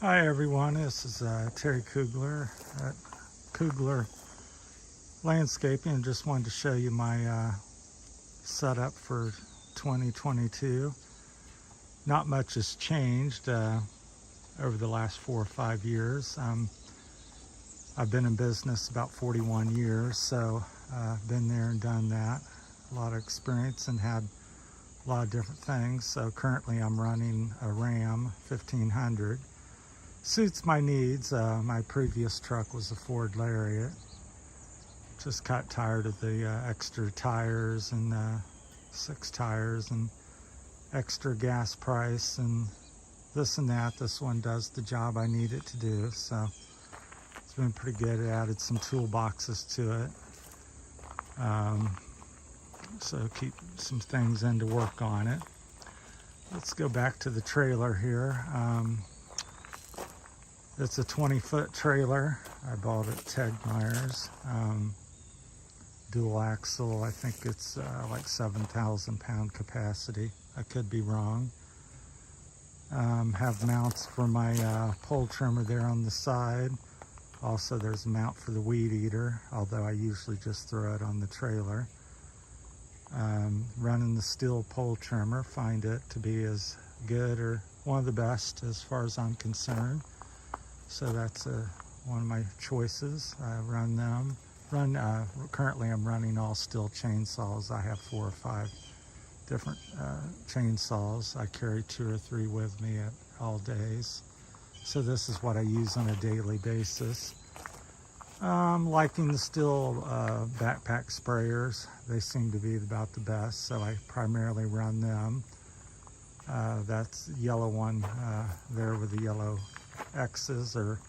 Hi everyone, this is Terry Koogler at Koogler Landscaping, and just wanted to show you my setup for 2022. Not much has changed over the last 4 or 5 years. I've been in business about 41 years, so been there and done that. A lot of experience and had a lot of different things. So currently I'm running a Ram 1500. Suits my needs. My previous truck was a Ford Lariat. Just got tired of the extra tires and 6 tires and extra gas price and this and that. This one does the job I need it to do, so it's been pretty good. It added some toolboxes to it, so keep some things in to work on it. Let's go back to the trailer here. It's a 20-foot trailer. I bought it at Ted Meyer's. Dual axle. I think it's like 7,000 pound capacity. I could be wrong. Have mounts for my pole trimmer there on the side. Also, there's a mount for the weed eater, although I usually just throw it on the trailer. Running the steel pole trimmer. Find it to be as good or one of the best as far as I'm concerned. So that's one of my choices. I run them. Currently I'm running all steel chainsaws. I have 4 or 5 different chainsaws. I carry 2 or 3 with me at all days. So this is what I use on a daily basis. Liking the steel backpack sprayers. They seem to be about the best, so I primarily run them. That's the yellow one there with the yellow X's, or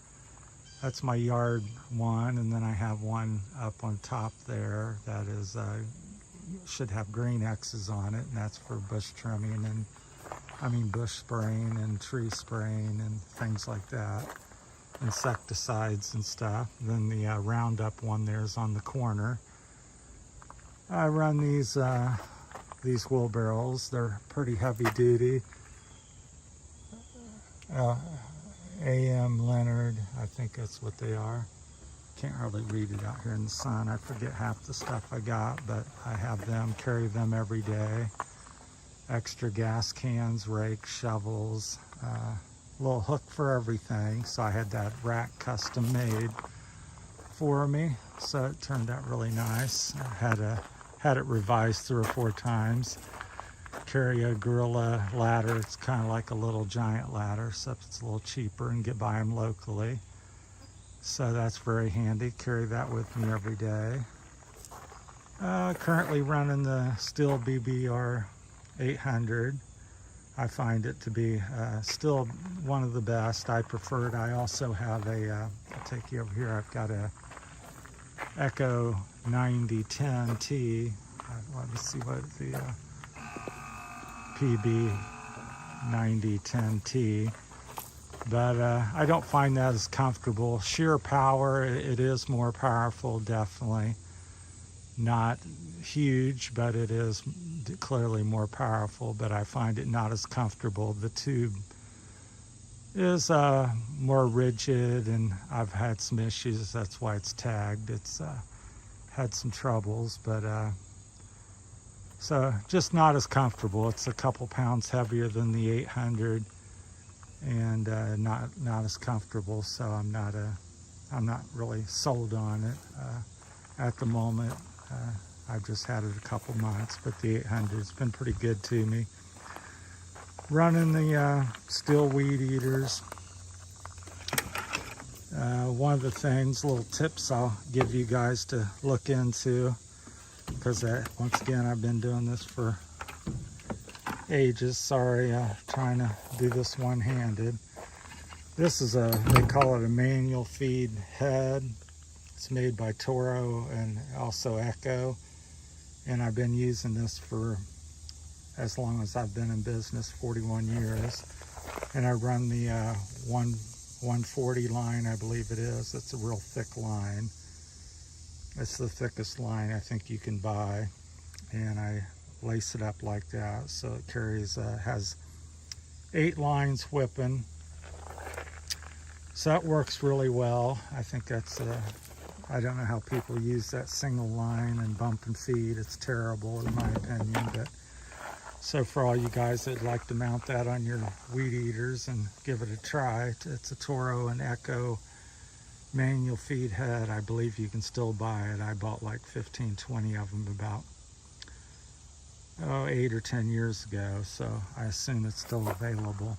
that's my yard one, and then I have one up on top there that is should have green X's on it, and that's for bush trimming and bush spraying and tree spraying and things like that, insecticides and stuff. Then the Roundup one there is on the corner. I run these wheelbarrows. They're pretty heavy duty. AM Leonard, I think that's what they are. Can't hardly read it out here in the sun. I forget half the stuff I got, but I have them, carry them every day. Extra gas cans, rakes, shovels, little hook for everything. So I had that rack custom made for me, so it turned out really nice. I had it revised 3 or 4 times. Carry a gorilla ladder. It's kind of like a little giant ladder, except it's a little cheaper and get by them locally. So that's very handy. Carry that with me every day. Currently running the Stihl BBR 800. I find it to be still one of the best. I prefer it. I also have a, I'll take you over here. I've got a Echo 9010T. Let me see what the PB 9010T, but I don't find that as comfortable. Sheer power, it is more powerful, definitely. Not huge, but it is clearly more powerful, but I find it not as comfortable. The tube is more rigid, and I've had some issues. That's why it's tagged. It's had some troubles, but so just not as comfortable. It's a couple pounds heavier than the 800, and not as comfortable. So I'm not really sold on it at the moment. I've just had it a couple months, but the 800's been pretty good to me. Running the Stihl weed eaters. One of the things, little tips I'll give you guys to look into, because once again, I've been doing this for ages. Sorry, trying to do this one-handed. This is they call it a manual feed head. It's made by Toro and also Echo. And I've been using this for as long as I've been in business, 41 years. And I run the 140 line, I believe it is. It's a real thick line. It's the thickest line I think you can buy, and I lace it up like that so it carries has 8 lines whipping, So that works really well. I think that's, I don't know how people use that single line and bump and feed. It's terrible in my opinion, but so for all you guys that'd like to mount that on your weed eaters and give it a try, it's a Toro and Echo manual feed head. I believe you can still buy it. I bought like 15, 20 of them about 8 or 10 years ago, so I assume it's still available.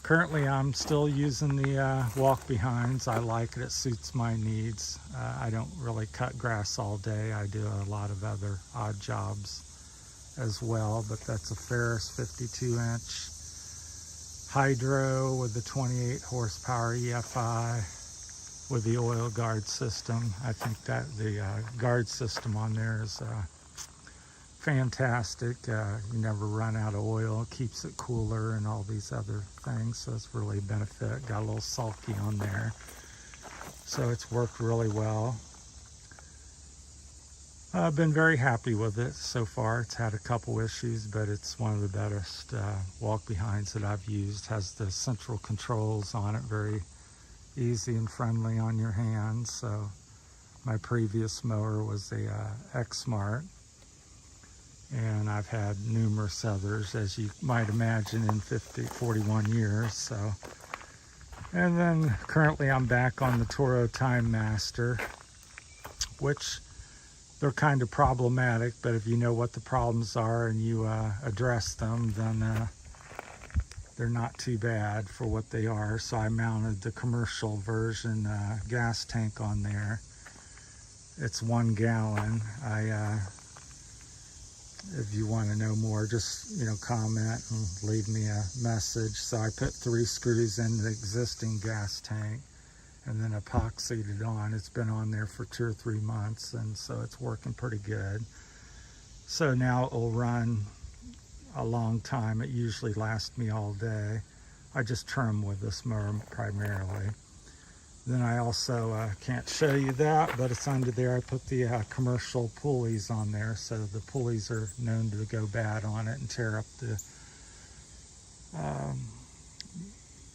Currently I'm still using the walk behinds. I like it. It suits my needs. I don't really cut grass all day. I do a lot of other odd jobs as well, but that's a Ferris 52-inch hydro with the 28 horsepower EFI with the oil guard system. I think that the guard system on there is fantastic. You never run out of oil. It keeps it cooler and all these other things, so it's really a benefit. Got a little sulky on there, so it's worked really well. I've been very happy with it so far. It's had a couple issues, but it's one of the best walk behinds that I've used. Has the central controls on it, very easy and friendly on your hands. So my previous mower was the X-Smart, and I've had numerous others, as you might imagine, in 41 years. So, and then currently I'm back on the Toro Time Master, which they're kind of problematic, but if you know what the problems are and you address them, then they're not too bad for what they are. So I mounted the commercial version gas tank on there. It's 1 gallon. If you want to know more, just comment and leave me a message. So I put 3 screws in the existing gas tank and then epoxied it on. It's been on there for 2 or 3 months, and so it's working pretty good. So now it will run a long time. It usually lasts me all day. I just trim with this mower primarily. Then I also can't show you that, but it's under there. I put the commercial pulleys on there, so the pulleys are known to go bad on it and tear up the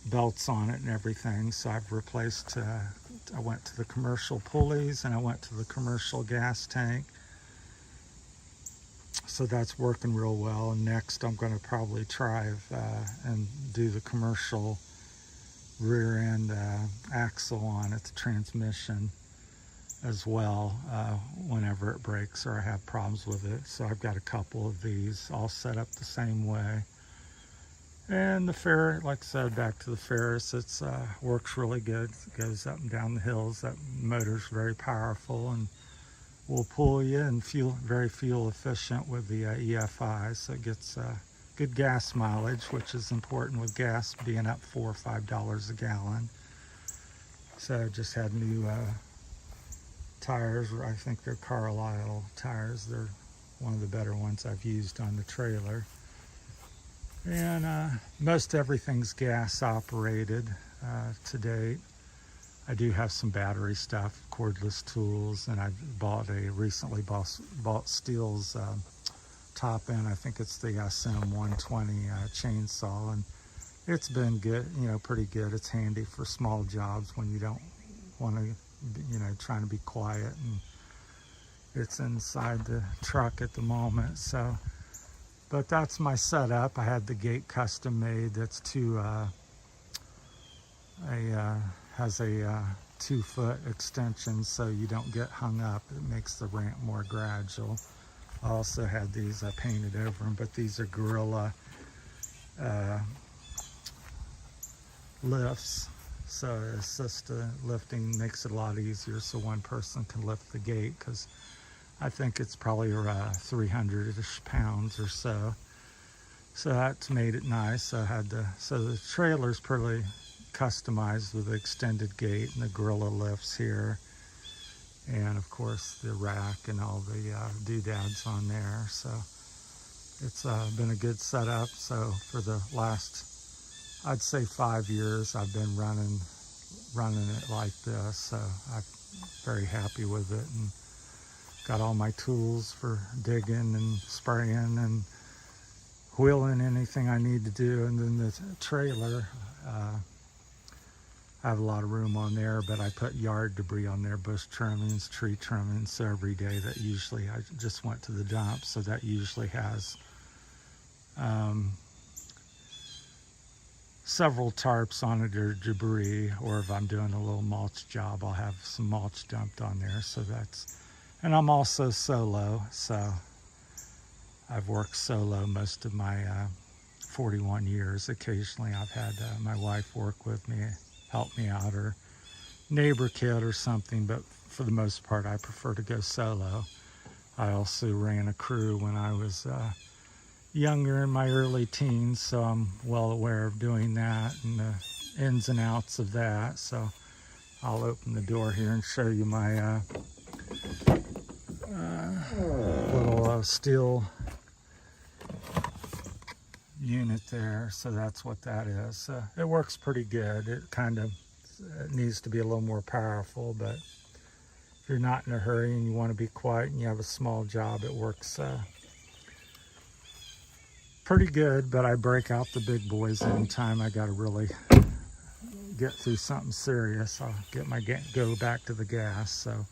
belts on it and everything. So I've replaced, I went to the commercial pulleys and I went to the commercial gas tank. So that's working real well. And next I'm going to probably try and do the commercial rear end axle on it, the transmission as well, whenever it breaks or I have problems with it. So I've got a couple of these all set up the same way. And the Ferris, like I said, back to the Ferris, it's works really good. It goes up and down the hills. That motor's very powerful and will pull you, and very fuel efficient with the EFI. So it gets good gas mileage, which is important with gas being up $4 or $5 a gallon. So I just had new tires. I think they're Carlisle tires. They're one of the better ones I've used on the trailer. And most everything's gas operated to date. I do have some battery stuff, cordless tools, and I recently bought Stihl's top end. I think it's the SM120 chainsaw, and it's been good, pretty good. It's handy for small jobs when you don't want to, trying to be quiet, and it's inside the truck at the moment. So, but that's my setup. I had the gate custom made. That's has a 2-foot extension, so you don't get hung up. It makes the ramp more gradual. I also had these painted over them, but these are Gorilla lifts. So assisted lifting makes it a lot easier, so one person can lift the gate, because I think it's probably 300-ish pounds or so. So that's made it nice. So the trailer's pretty customized with the extended gate and the Gorilla lifts here, and of course the rack and all the doodads on there. So it's been a good setup. So for the last, I'd say 5 years, I've been running it like this. So I'm very happy with it, and got all my tools for digging and spraying and wheeling anything I need to do. And then the trailer, I have a lot of room on there, but I put yard debris on there, bush trimmings, tree trimmings. So every day that usually I just went to the dump. So that usually has several tarps on it or debris, or if I'm doing a little mulch job, I'll have some mulch dumped on there. So that's, and I'm also solo. So I've worked solo most of my 41 years. Occasionally I've had my wife work with me, help me out, or neighbor kid or something, but for the most part I prefer to go solo. I also ran a crew when I was younger, in my early teens, so I'm well aware of doing that and the ins and outs of that. So I'll open the door here and show you my little steel unit there. So that's what that is. It works pretty good. It kind of needs to be a little more powerful, but if you're not in a hurry and you want to be quiet and you have a small job, it works pretty good. But I break out the big boys anytime I got to really get through something serious. I'll go back to the gas. So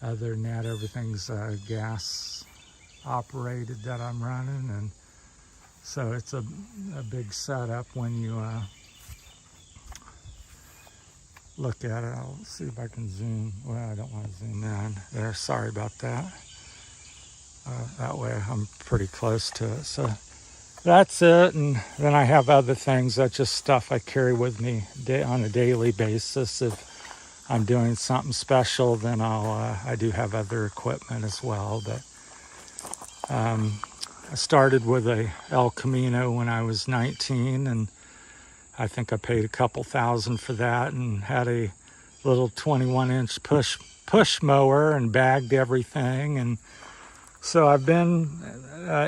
other than that, everything's gas operated that I'm running, and so it's a big setup when you look at it. I'll see if I can zoom. Well, I don't want to zoom in there. Sorry about that. That way I'm pretty close to it. So that's it. And then I have other things. That's just stuff I carry with me on a daily basis. If I'm doing something special, then I do have other equipment as well. But I started with a El Camino when I was 19, and I think I paid a couple $1,000 for that, and had a little 21-inch push mower and bagged everything. And so I've been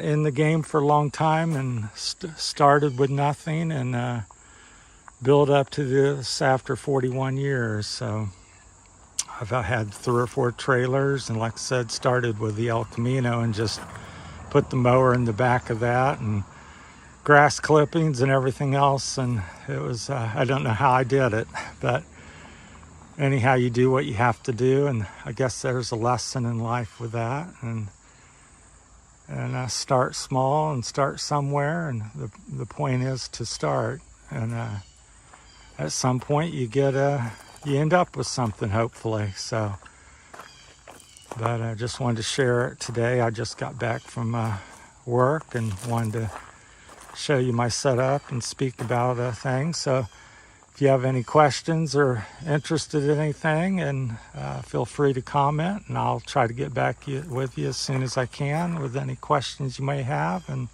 in the game for a long time, and started with nothing and built up to this after 41 years. So I've had 3 or 4 trailers, and like I said, started with the El Camino and just put the mower in the back of that and grass clippings and everything else. And it was, I don't know how I did it, but anyhow, you do what you have to do. And I guess there's a lesson in life with that. And start small and start somewhere. And the point is to start. And at some point you end up with something, hopefully. So, but I just wanted to share it today. I just got back from work and wanted to show you my setup and speak about things. So if you have any questions or interested in anything, and feel free to comment, and I'll try to get back with you as soon as I can with any questions you may have, and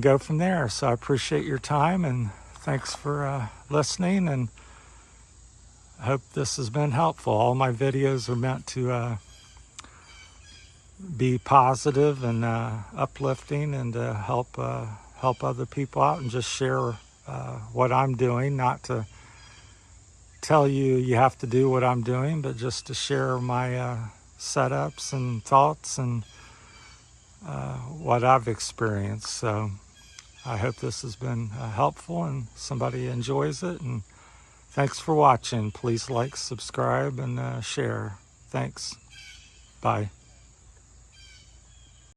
go from there. So I appreciate your time, and thanks for listening, and I hope this has been helpful. All my videos are meant to be positive and uplifting, and to help other people out, and just share what I'm doing. Not to tell you have to do what I'm doing, but just to share my setups and thoughts and what I've experienced. So I hope this has been helpful and somebody enjoys it. And thanks for watching. Please like, subscribe, and share. Thanks. Bye.